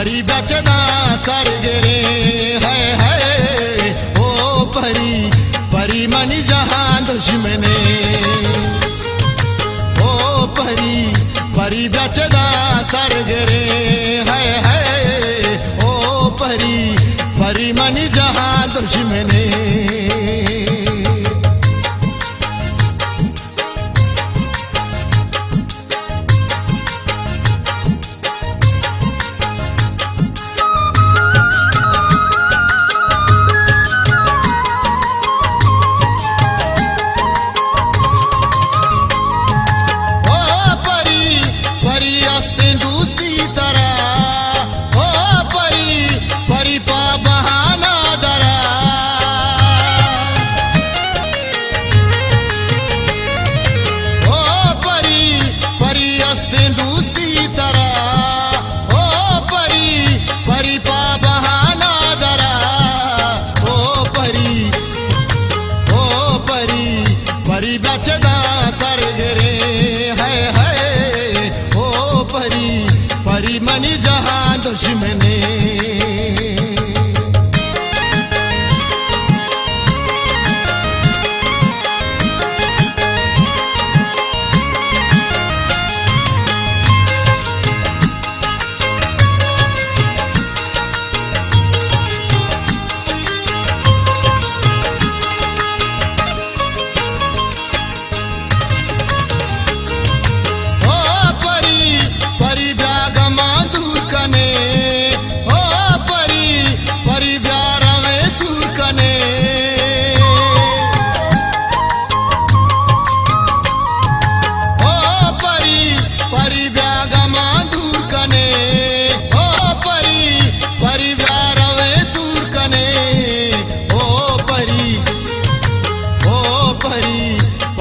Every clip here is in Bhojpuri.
परी बचदा सर्ग रे है ओ परी परी मन जहां दुश्मने ओ परी परी बचदा सर्ग रे है ओ परी परी मन जहां दुश्मने परी बचदा सर्ग रे है ओ परी परी मन जहां दुश्मने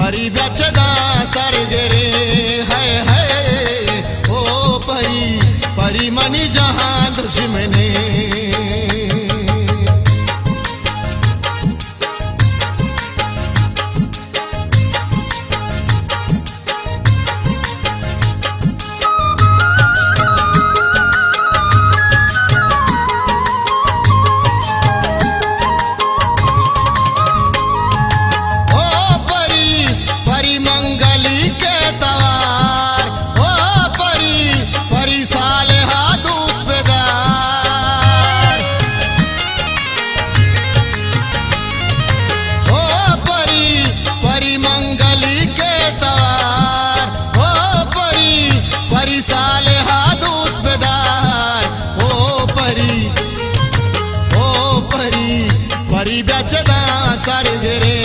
परी बचदा सर्ग रे है ओ परी परी मन जहां दुश्मने परी बचदा सर्ग रे